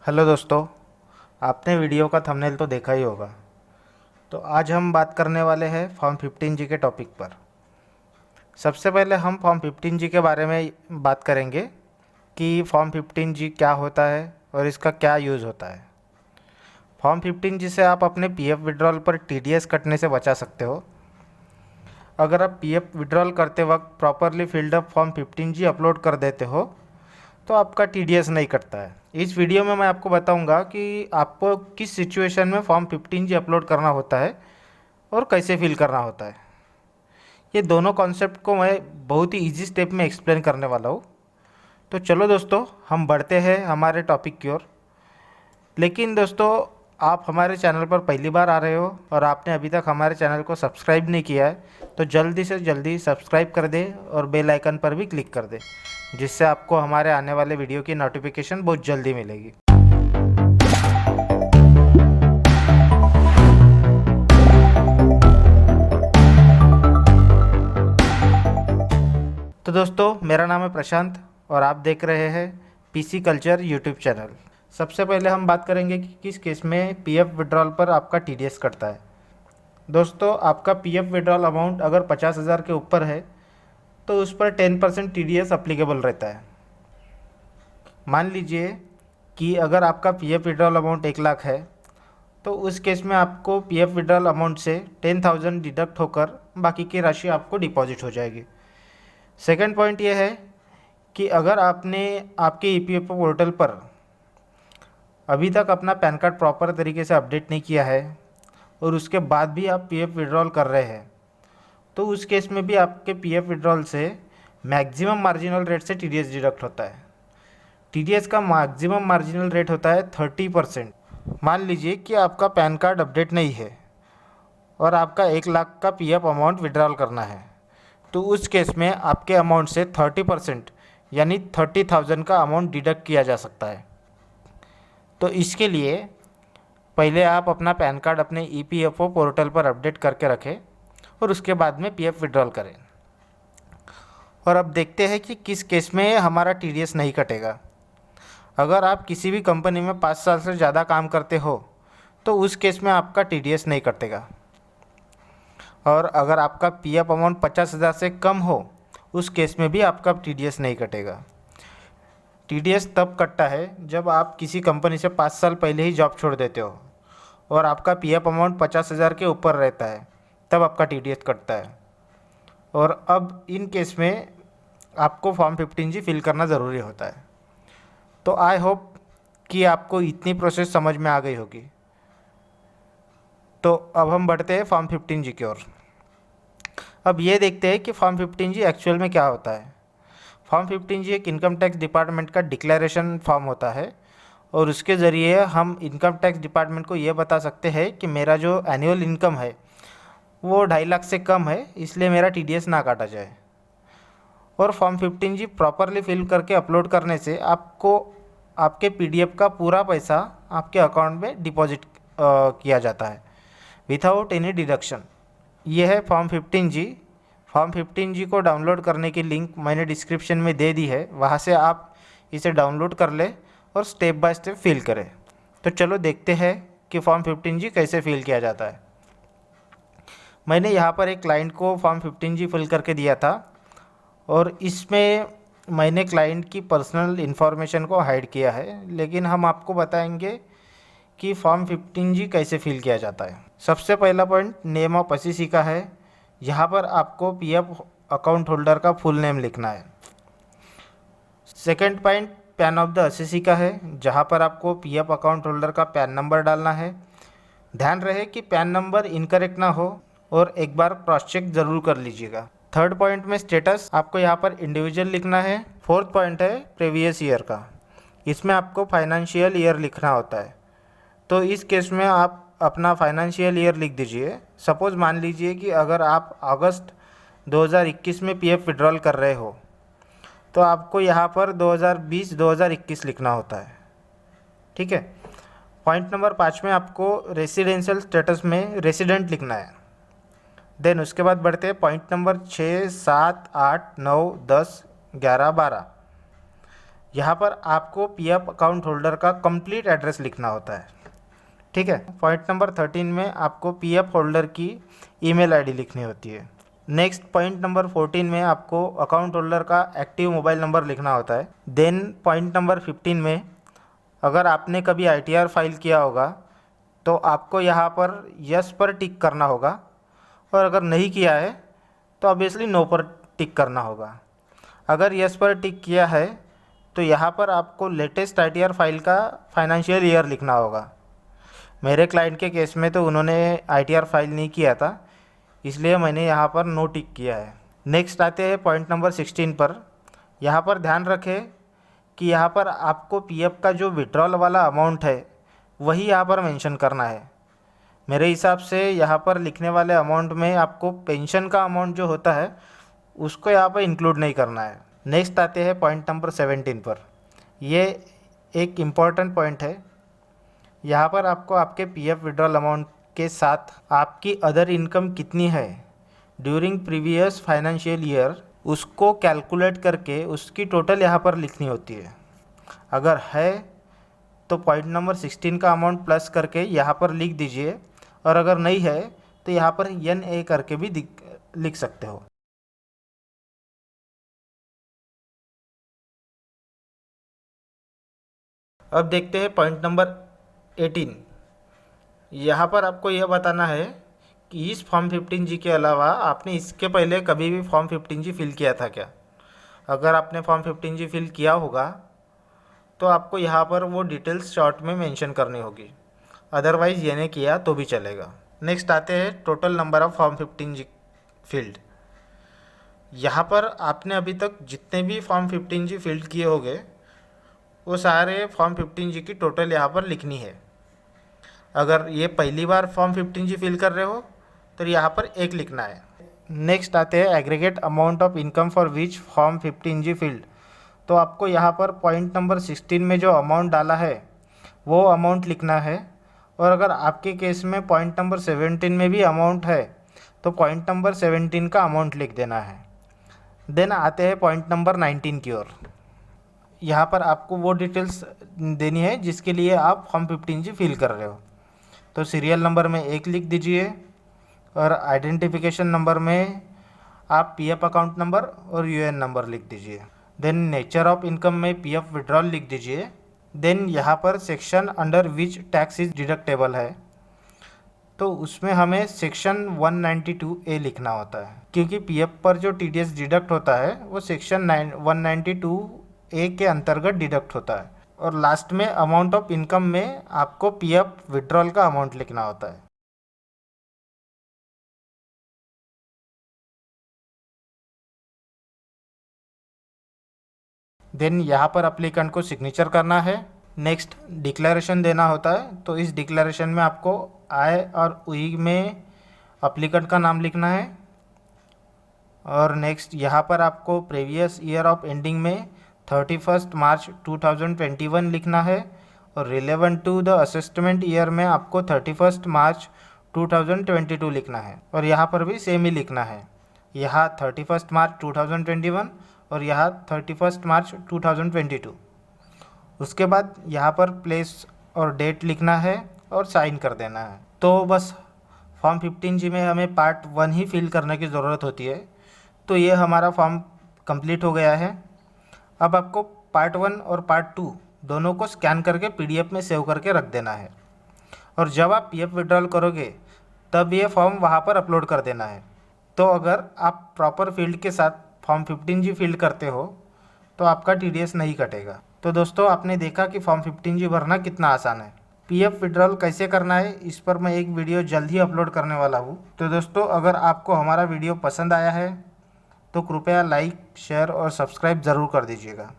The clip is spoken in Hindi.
हेलो दोस्तों, आपने वीडियो का थंबनेल तो देखा ही होगा। तो आज हम बात करने वाले हैं फॉर्म 15G के टॉपिक पर। सबसे पहले हम फॉर्म 15G के बारे में बात करेंगे कि फॉर्म 15G क्या होता है और इसका क्या यूज़ होता है। फॉर्म 15G से आप अपने पीएफ विड्रॉल पर टीडीएस कटने से बचा सकते हो। अगर आप पीएफ विड्रॉल करते वक्त properly filled up form 15G upload कर देते हो तो आपका टीडीएस नहीं कटता है। इस वीडियो में मैं आपको बताऊंगा कि आपको किस सिचुएशन में फॉर्म 15G अपलोड करना होता है और कैसे फिल करना होता है। ये दोनों कॉन्सेप्ट को मैं बहुत ही इजी स्टेप में एक्सप्लेन करने वाला हूँ। तो चलो दोस्तों, हम बढ़ते हैं हमारे टॉपिक की ओर। लेकिन दोस्तों, आप हमारे चैनल पर पहली बार आ रहे हो और आपने अभी तक हमारे चैनल को सब्सक्राइब नहीं किया है तो जल्दी से जल्दी सब्सक्राइब कर दे और बेल आइकन पर भी क्लिक कर दे, जिससे आपको हमारे आने वाले वीडियो की नोटिफिकेशन बहुत जल्दी मिलेगी। तो दोस्तों, मेरा नाम है प्रशांत और आप देख रहे हैं पीसी कल्चर यूट्यूब चैनल। सबसे पहले हम बात करेंगे कि किस केस में पीएफ विड्रॉल पर आपका टीडीएस कटता है। दोस्तों, आपका पीएफ विड्रॉल अमाउंट अगर 50,000 के ऊपर है तो उस पर 10% टीडीएस अप्लीकेबल रहता है। मान लीजिए कि अगर आपका पीएफ विड्रॉल अमाउंट 1,00,000 है तो उस केस में आपको पीएफ विड्रॉल अमाउंट से 10,000 डिडक्ट होकर बाकी की राशि आपको डिपॉजिट हो जाएगी। सेकंड पॉइंट ये है कि अगर आपने आपके ईपीएफओ पोर्टल पर अभी तक अपना पैन कार्ड प्रॉपर तरीके से अपडेट नहीं किया है और उसके बाद भी आप पीएफ विड्रॉल कर रहे हैं तो उस केस में भी आपके पीएफ विड्रॉल से मैक्सिमम मार्जिनल रेट से टीडीएस डिडक्ट होता है। टीडीएस का मैक्सिमम मार्जिनल रेट होता है 30%। मान लीजिए कि आपका पैन कार्ड अपडेट नहीं है और आपका 1,00,000 का पीएफ अमाउंट विड्रॉल करना है तो उस केस में आपके अमाउंट से 30% यानी 30,000 का अमाउंट डिडक्ट किया जा सकता है। तो इसके लिए पहले आप अपना पैन कार्ड अपने ईपीएफओ पोर्टल पर अपडेट करके रखें और उसके बाद में पीएफ विड्रॉल करें। और अब देखते हैं कि किस केस में हमारा टीडीएस नहीं कटेगा। अगर आप किसी भी कंपनी में 5 साल से ज़्यादा काम करते हो तो उस केस में आपका टीडीएस नहीं कटेगा। और अगर आपका पीएफ अमाउंट 50,000 से कम हो उस केस में भी आपका टीडीएस नहीं कटेगा। टीडीएस तब कटता है जब आप किसी कंपनी से 5 साल पहले ही जॉब छोड़ देते हो और आपका पीएफ अमाउंट 50,000 के ऊपर रहता है, तब आपका टीडीएस कटता है। और अब इन केस में आपको फॉर्म 15G फिल करना ज़रूरी होता है। तो आई होप कि आपको इतनी प्रोसेस समझ में आ गई होगी। तो अब हम बढ़ते हैं फॉर्म 15G की ओर। अब ये देखते हैं कि फॉर्म 15G एक्चुअल में क्या होता है। फॉर्म 15G एक इनकम टैक्स डिपार्टमेंट का डिक्लेरेशन फॉर्म होता है और उसके ज़रिए हम इनकम टैक्स डिपार्टमेंट को ये बता सकते हैं कि मेरा जो एनुअल इनकम है वो 2.5 लाख से कम है, इसलिए मेरा टीडीएस ना काटा जाए। और फॉर्म 15G प्रॉपरली फिल करके अपलोड करने से आपको आपके पीडीएफ का पूरा पैसा आपके अकाउंट में डिपॉजिट किया जाता है विदाउट एनी डिडक्शन। ये है फॉर्म 15G। फॉर्म 15G को डाउनलोड करने की लिंक मैंने डिस्क्रिप्शन में दे दी है, वहाँ से आप इसे डाउनलोड कर लें और स्टेप बाय स्टेप फिल करें। तो चलो देखते हैं कि फॉर्म 15G कैसे फिल किया जाता है। मैंने यहाँ पर एक क्लाइंट को फॉर्म 15G फिल करके दिया था और इसमें मैंने क्लाइंट की पर्सनल इन्फॉर्मेशन को हाइड किया है, लेकिन हम आपको बताएंगे कि फॉर्म 15G कैसे फिल किया जाता है। सबसे पहला पॉइंट नेम ऑफ असीसी का है। यहाँ पर आपको पीएफ अकाउंट होल्डर का फुल नेम लिखना है। Second point pan of the Assisi का है, जहाँ पर आपको पीएफ अकाउंट होल्डर का पैन नंबर डालना है। ध्यान रहे कि पैन नंबर इनकरेक्ट ना हो और एक बार क्रॉस चेक ज़रूर कर लीजिएगा। थर्ड पॉइंट में स्टेटस आपको यहाँ पर इंडिविजुअल लिखना है। फोर्थ पॉइंट है प्रीवियस ईयर का, इसमें आपको फाइनेंशियल ईयर लिखना होता है। तो इस केस में आप अपना फाइनेंशियल ईयर लिख दीजिए। सपोज़ मान लीजिए कि अगर आप अगस्त 2021 में पीएफ विड्रॉल कर रहे हो तो आपको यहाँ पर 2020-2021 लिखना होता है। ठीक है। पॉइंट नंबर 5 में आपको रेसिडेंशियल स्टेटस में रेसिडेंट लिखना है। देन उसके बाद बढ़ते हैं पॉइंट नंबर 6, 7, 8, 9, 10, 11, 12। यहाँ पर आपको पीएफ अकाउंट होल्डर का कंप्लीट एड्रेस लिखना होता है। ठीक है। पॉइंट नंबर 13 में आपको पीएफ होल्डर की ईमेल आईडी लिखनी होती है। नेक्स्ट पॉइंट नंबर 14 में आपको अकाउंट होल्डर का एक्टिव मोबाइल नंबर लिखना होता है। देन पॉइंट नंबर 15 में अगर आपने कभी आईटीआर फाइल किया होगा तो आपको यहाँ पर यस पर टिक करना होगा, और अगर नहीं किया है तो ऑब्वियसली नो पर टिक करना होगा। अगर यस पर टिक किया है तो यहाँ पर आपको लेटेस्ट आईटीआर फाइल का फाइनेंशियल ईयर लिखना होगा। मेरे क्लाइंट के केस में तो उन्होंने आईटीआर फाइल नहीं किया था, इसलिए मैंने यहाँ पर नो टिक किया है। नेक्स्ट आते हैं पॉइंट नंबर 16 पर। यहाँ पर ध्यान रखें कि यहाँ पर आपको पीएफ का जो विड्रॉल वाला अमाउंट है वही यहाँ पर मेंशन करना है। मेरे हिसाब से यहाँ पर लिखने वाले अमाउंट में आपको पेंशन का अमाउंट जो होता है उसको यहाँ पर इंक्लूड नहीं करना है। नेक्स्ट आते हैं पॉइंट नंबर 17 पर। ये एक इम्पॉर्टेंट पॉइंट है। यहाँ पर आपको आपके पीएफ विड्रॉल अमाउंट के साथ आपकी अदर इनकम कितनी है ड्यूरिंग प्रीवियस फाइनेंशियल ईयर उसको कैलकुलेट करके उसकी टोटल यहाँ पर लिखनी होती है। अगर है तो पॉइंट नंबर 16 का अमाउंट प्लस करके यहाँ पर लिख दीजिए, और अगर नहीं है तो यहाँ पर NA करके भी लिख सकते हो। अब देखते हैं पॉइंट नंबर 18। यहाँ पर आपको यह बताना है कि इस फॉर्म 15G के अलावा आपने इसके पहले कभी भी फॉर्म 15G फिल किया था क्या। अगर आपने फॉर्म 15G फिल किया होगा तो आपको यहाँ पर वो डिटेल्स शॉर्ट में मेंशन करनी होगी, अदरवाइज़ ये नहीं किया तो भी चलेगा। नेक्स्ट आते हैं total number of form 15G field. यहाँ पर आपने अभी तक जितने भी फॉर्म 15G फिल किए होंगे वो सारे फॉर्म 15G की टोटल यहाँ पर लिखनी है। अगर ये पहली बार फॉर्म 15G फिल कर रहे हो तो यहाँ पर एक लिखना है। नेक्स्ट आते हैं aggregate amount of income for which form 15G field. तो आपको यहाँ पर पॉइंट नंबर 16 में जो अमाउंट डाला है वो अमाउंट लिखना है, और अगर आपके केस में पॉइंट नंबर 17 में भी अमाउंट है तो पॉइंट नंबर 17 का अमाउंट लिख देना है। देन आते हैं पॉइंट नंबर 19 की ओर। यहाँ पर आपको वो डिटेल्स देनी है जिसके लिए आप फॉर्म 15G फिल कर रहे हो। तो सीरियल नंबर में 1 लिख दीजिए, और आइडेंटिफिकेशन नंबर में आप पीएफ अकाउंट नंबर और यूएन नंबर लिख दीजिए। देन नेचर ऑफ इनकम में पीएफ विड्रॉल लिख दीजिए। देन यहाँ पर section under which tax is deductible है तो उसमें हमें सेक्शन 192A लिखना होता है, क्योंकि पीएफ पर जो टीडीएस डिडक्ट होता है वो सेक्शन 192A के अंतर्गत डिडक्ट होता है। और लास्ट में अमाउंट ऑफ इनकम में आपको पीएफ विड्रॉल का अमाउंट लिखना होता है। देन यहाँ पर अप्लीकेंट को सिग्नेचर करना है। नेक्स्ट डिक्लेरेशन देना होता है। तो इस डिक्लेरेशन में आपको आय और उई में अप्लीकेंट का नाम लिखना है, और नेक्स्ट यहाँ पर आपको प्रीवियस ईयर ऑफ एंडिंग में 31 मार्च 2021 लिखना है, और relevant to the assessment year में आपको 31 मार्च 2022 लिखना है, और यहाँ पर भी सेम ही लिखना है। यहाँ 31 मार्च 2021 और यहाँ 31 मार्च 2022। उसके बाद यहाँ पर प्लेस और डेट लिखना है और साइन कर देना है। तो बस फॉर्म 15G में हमें पार्ट 1 ही फिल करने की ज़रूरत होती है। तो ये हमारा फॉर्म कंप्लीट हो गया है। अब आपको पार्ट 1 और पार्ट 2 दोनों को स्कैन करके PDF में सेव करके रख देना है, और जब आप PF विड्रॉल करोगे तब ये फॉर्म वहाँ पर अपलोड कर देना है। तो अगर आप प्रॉपर फील्ड के साथ फॉर्म 15G फिल करते हो तो आपका TDS नहीं कटेगा। तो दोस्तों, आपने देखा कि फॉर्म 15G भरना कितना आसान है। PF विड्रॉल कैसे करना है इस पर मैं एक वीडियो जल्द ही अपलोड करने वाला हूँ। तो दोस्तों, अगर आपको हमारा वीडियो पसंद आया है तो कृपया लाइक, शेयर और सब्सक्राइब ज़रूर कर दीजिएगा।